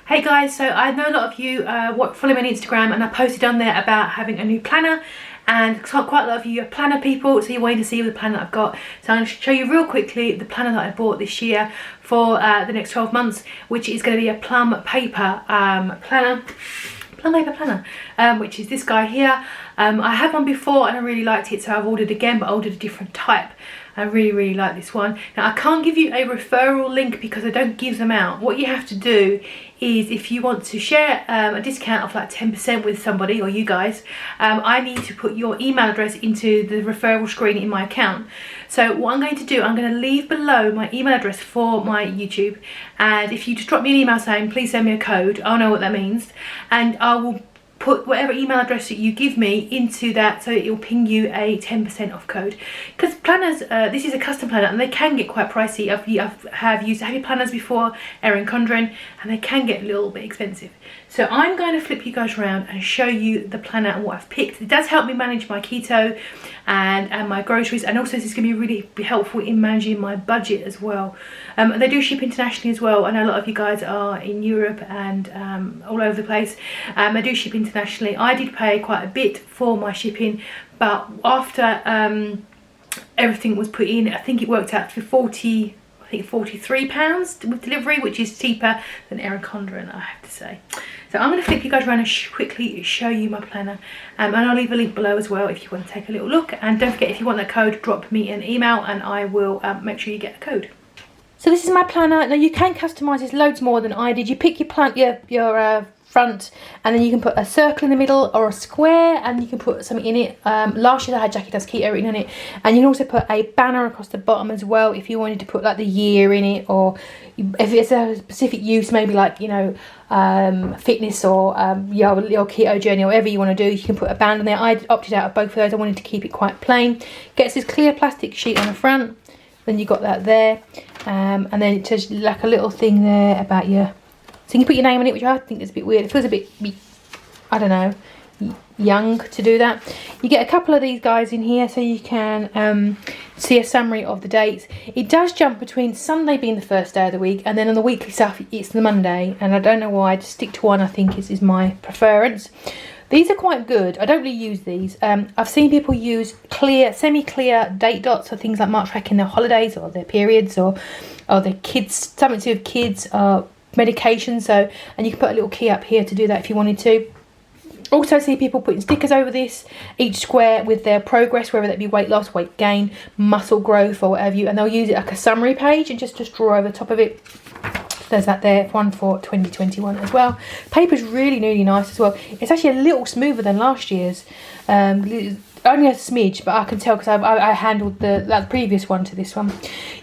Hey guys, so I know a lot of you follow me on Instagram, and I posted on there about having a new planner, and quite a lot of you are planner people, so you're waiting to see the planner that I've got. So I'm going to show you real quickly the planner that I bought this year for the next 12 months, which is going to be a Plum paper planner. Plum paper planner, which is this guy here. I had one before and I really liked it, so I've ordered again, but I ordered a different type. I really like this one. Now I can't give you a referral link because I don't give them out. What you have to do is, if you want to share a discount of like 10% with somebody, or you guys, I need to put your email address into the referral screen in my account. So what I'm going to do, I'm going to leave below my email address for my YouTube, and if you just drop me an email saying please send me a code, I'll know what that means, and I will put whatever email address that you give me into that, so it will ping you a 10% off code. Because planners, this is a custom planner and they can get quite pricey. I've used heavy planners before, Erin Condren, and they can get a little bit expensive. So I'm going to flip you guys around and show you the planner and what I've picked. It does help me manage my keto and my groceries, and also this is going to be really helpful in managing my budget as well. They do ship internationally as well. I know a lot of you guys are in Europe and all over the place. They do ship internationally. I did pay quite a bit for my shipping, but after everything was put in, I think it worked out to £43 with delivery, which is cheaper than Erin Condren, I have to say. So I'm going to flip you guys around and quickly show you my planner, and I'll leave a link below as well if you want to take a little look. And don't forget, if you want that code, drop me an email and I will make sure you get a code. So this is my planner. Now you can customise this loads more than I did. You pick your front, and then you can put a circle in the middle or a square, and you can put something in it. Last year I had Jackie Does Keto written in it, and you can also put a banner across the bottom as well if you wanted to put like the year in it, or if it's a specific use, maybe like, you know, fitness or your keto journey, or whatever you want to do, you can put a band on there. I opted out of both of those. I wanted to keep it quite plain. Gets this clear plastic sheet on the front, then you got that there, and then it says like a little thing there about your, so you can put your name on it, which I think is a bit weird. It feels a bit, I don't know, young to do that. You get a couple of these guys in here so you can see a summary of the dates. It does jump between Sunday being the first day of the week, and then on the weekly stuff it's the Monday, and I don't know why. I just stick to one. I think is my preference. These are quite good. I don't really use these. I've seen people use clear, semi-clear date dots for things like mark tracking their holidays or their periods, or their kids, something to do with kids, medication. So, and you can put a little key up here to do that if you wanted to. Also see people putting stickers over this, each square with their progress, whether that be weight loss, weight gain, muscle growth, or whatever and they'll use it like a summary page and just draw over the top of it. There's that there, one for 2021 as well. Paper's really nice as well. It's actually a little smoother than last year's. Only a smidge, but I can tell because I handled the previous one to this one.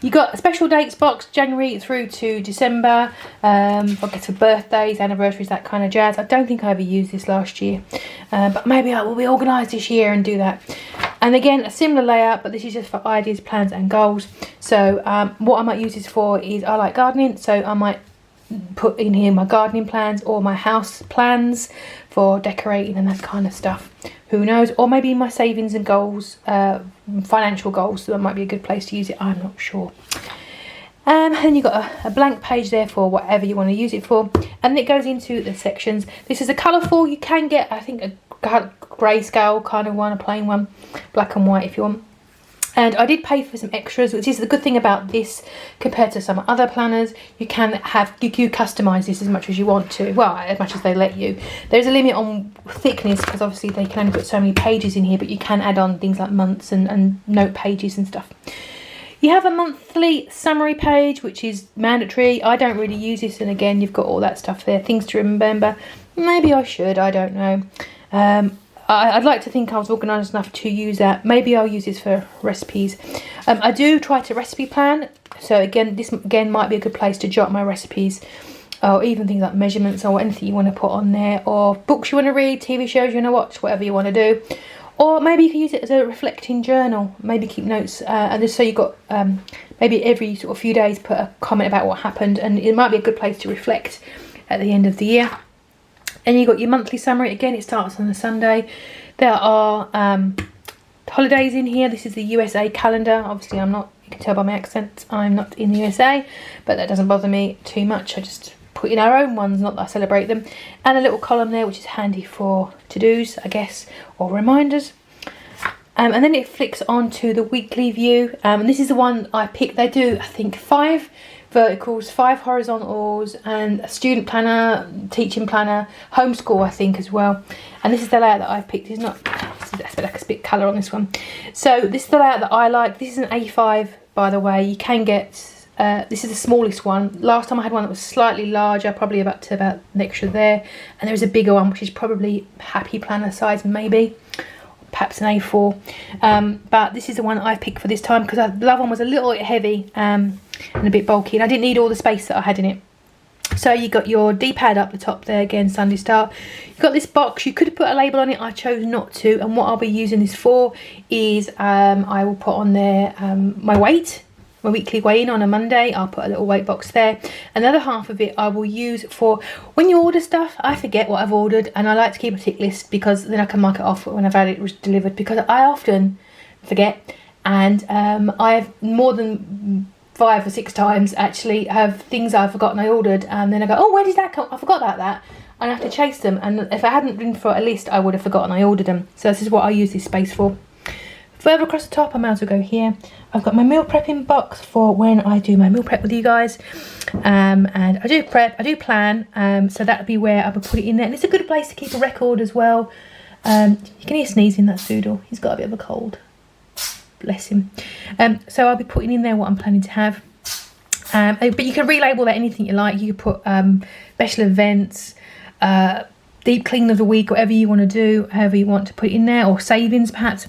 You got a special dates box, January through to December. I guess for birthdays, anniversaries, that kind of jazz. I don't think I ever used this last year, but maybe I will be organised this year and do that. And again, a similar layout, but this is just for ideas, plans and goals. So what I might use this for is, I like gardening, so I might put in here my gardening plans or my house plans for decorating and that kind of stuff. Who knows? Or maybe my savings and goals, financial goals. So that might be a good place to use it. I'm not sure. And then you've got a blank page there for whatever you want to use it for. And it goes into the sections. This is a colourful. You can get, I think, a grayscale kind of one, a plain one, black and white if you want. And I did pay for some extras, which is the good thing about this compared to some other planners. You can customise this as much as you want to. Well, as much as they let you. There's a limit on thickness because obviously they can only put so many pages in here, but you can add on things like months and note pages and stuff. You have a monthly summary page, which is mandatory. I don't really use this, and again, you've got all that stuff there. Things to remember. Maybe I should, I don't know. I'd like to think I was organised enough to use that. Maybe I'll use this for recipes. I do try to recipe plan. So again, this might be a good place to jot my recipes. Or even things like measurements or anything you want to put on there. Or books you want to read, TV shows you want to watch, whatever you want to do. Or maybe you can use it as a reflecting journal. Maybe keep notes. And just so you've got, maybe every sort of few days put a comment about what happened. And it might be a good place to reflect at the end of the year. And you've got your monthly summary. Again, it starts on a Sunday. There are holidays in here. This is the USA calendar. Obviously, I'm not, you can tell by my accent, I'm not in the USA. But that doesn't bother me too much. I just put put in our own ones, not that I celebrate them. And a little column there, which is handy for to-dos, I guess, or reminders. And then it flicks onto the weekly view. And this is the one I picked. They do, I think, 5 verticals, 5 horizontals, and a student planner, teaching planner, homeschool, I think, as well. And this is the layout that I've picked. It's not, that's like a bit colour on this one. So this is the layout that I like. This is an A5, by the way. You can get, this is the smallest one. Last time I had one that was slightly larger, probably about next to there. And there is a bigger one, which is probably happy planner size, maybe. Perhaps an A4, but this is the one that I've picked for this time because the other one was a little bit heavy and a bit bulky, and I didn't need all the space that I had in it. So you got your D-pad up the top there, again, Sunday Start. You've got this box. You could have put a label on it. I chose not to, and what I'll be using this for is I will put on there my weight. My weekly weigh-in on a Monday. I'll put a little weight box there. Another half of it I will use for when you order stuff. I forget what I've ordered, and I like to keep a tick list because then I can mark it off when I've had it delivered, because I often forget, and I've more than 5 or 6 times actually have things I've forgotten I ordered, and then I go, oh, where did that come? I forgot about that. And I have to chase them, and if I hadn't been for a list, I would have forgotten I ordered them. So this is what I use this space for. Further across the top, I might as well go here. I've got my meal prepping box for when I do my meal prep with you guys. And I do prep, I do plan. So that would be where I would put it in there. And it's a good place to keep a record as well. You can hear sneezing, that's Doodle. He's got a bit of a cold. Bless him. So I'll be putting in there what I'm planning to have. But you can relabel that anything you like. You could put special events, deep clean of the week, whatever you want to do, however you want to put it in there, or savings perhaps.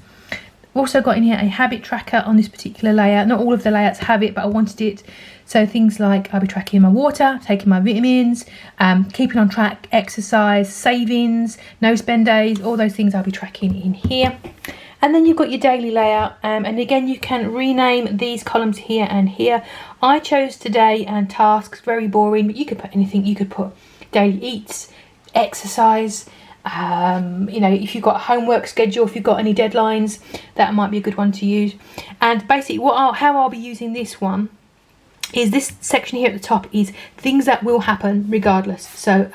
Also got in here a habit tracker on this particular layout. Not all of the layouts have it, but I wanted it. So things like I'll be tracking my water, taking my vitamins, keeping on track, exercise, savings, no spend days, all those things I'll be tracking in here. And then you've got your daily layout, and again you can rename these columns here and here. I chose today and tasks, very boring, but you could put anything. You could put daily eats, exercise, you know, if you've got a homework schedule, if you've got any deadlines, that might be a good one to use. And basically how I'll be using this one is this section here at the top is things that will happen regardless. So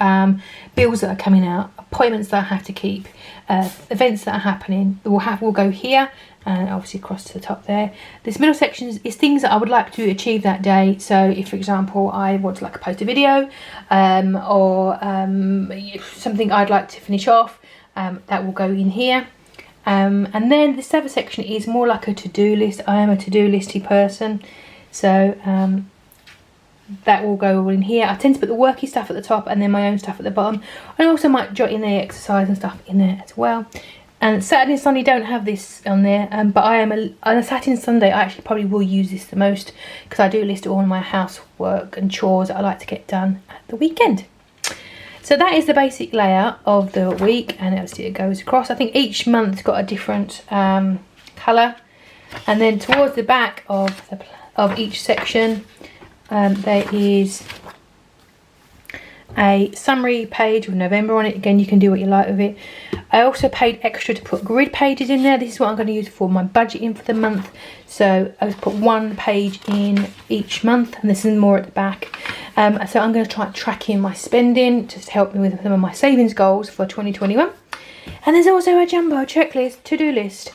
bills that are coming out, appointments that I have to keep, events that are happening will go here, and obviously across to the top there. This middle section is things that I would like to achieve that day. So if, for example, I want to post a video or something I'd like to finish off, that will go in here. And then this other section is more like a to-do list. I am a to-do listy person, so that will go all in here. I tend to put the worky stuff at the top and then my own stuff at the bottom. I also might jot in the exercise and stuff in there as well. And Saturday and Sunday don't have this on there, but on a Saturday and Sunday I actually probably will use this the most, because I do list all my housework and chores that I like to get done at the weekend. So that is the basic layout of the week, and obviously it goes across. I think each month's got a different colour, and then towards the back of each section there is a summary page with November on it. Again, you can do what you like with it. I also paid extra to put grid pages in there. This is what I'm going to use for my budgeting for the month. So I just put 1 page in each month, and this is more at the back. So I'm going to try tracking my spending just to help me with some of my savings goals for 2021. And there's also a jumbo checklist, to-do list.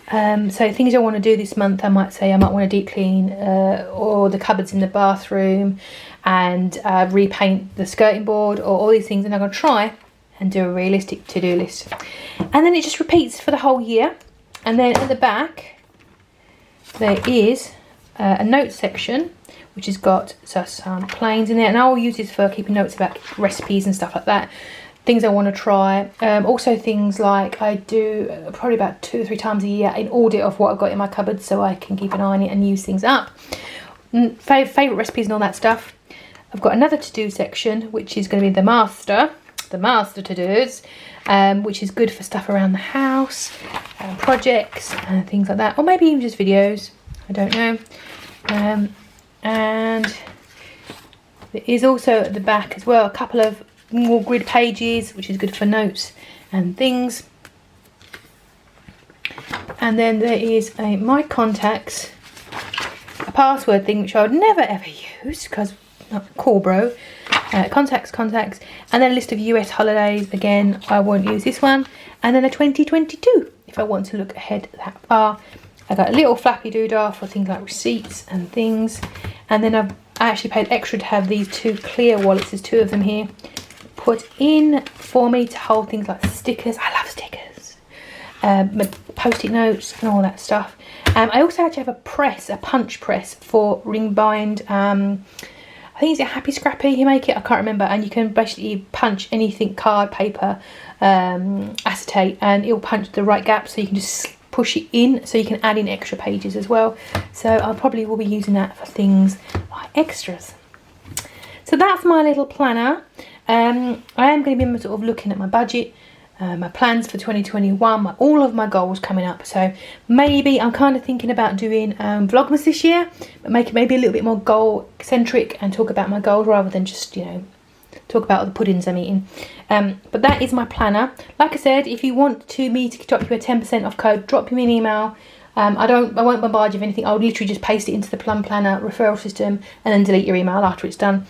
So things I want to do this month, I might want to deep clean or the cupboards in the bathroom, and repaint the skirting board, or all these things, and I'm going to try and do a realistic to-do list. And then it just repeats for the whole year. And then at the back there is a notes section, which has got some planes in there, and I will use this for keeping notes about recipes and stuff like that, things I want to try. Also things like I do probably about 2 or 3 times a year an audit of what I've got in my cupboard, so I can keep an eye on it and use things up. Favourite recipes and all that stuff. I've got another to-do section, which is going to be the master to-dos, which is good for stuff around the house, projects and things like that, or maybe even just videos, I don't know. And there is also at the back as well a couple of more grid pages, which is good for notes and things. And then there is a my contacts, a password thing, which I would never ever use, because Corbro. Contacts, and then a list of US holidays. Again, I won't use this one. And then a 2022 if I want to look ahead that far. I got a little flappy doodah for things like receipts and things. And then I actually paid extra to have these 2 clear wallets. There's 2 of them here. Put in for me to hold things like stickers. I love stickers. Post-it notes and all that stuff. I also actually have a punch press for ring bind. I think it's a Happy Scrappy you make it, I can't remember, and you can basically punch anything, card, paper, acetate, and it'll punch the right gap, so you can just push it in, so you can add in extra pages as well. So I probably will be using that for things like extras. So that's my little planner. I am going to be sort of looking at my budget, my plans for 2021, all of my goals coming up. So maybe I'm kind of thinking about doing Vlogmas this year, but make it maybe a little bit more goal centric and talk about my goals rather than just, you know, talk about all the puddings I'm eating. But that is my planner. Like I said, if you want me to drop you a 10% off code, drop me an email. I won't bombard you with anything. I'll literally just paste it into the Plum Planner referral system and then delete your email after it's done.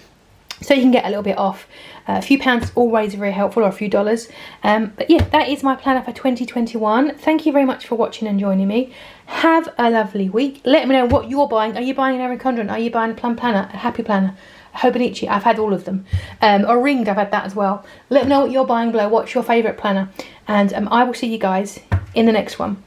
So you can get a little bit off. A few pounds is always very helpful, or a few dollars. But yeah, that is my planner for 2021. Thank you very much for watching and joining me. Have a lovely week. Let me know what you're buying. Are you buying an Erin Condren? Are you buying a Plum Planner? A Happy Planner? A Hobonichi? I've had all of them. Or Ringed, I've had that as well. Let me know what you're buying below. What's your favourite planner? And I will see you guys in the next one.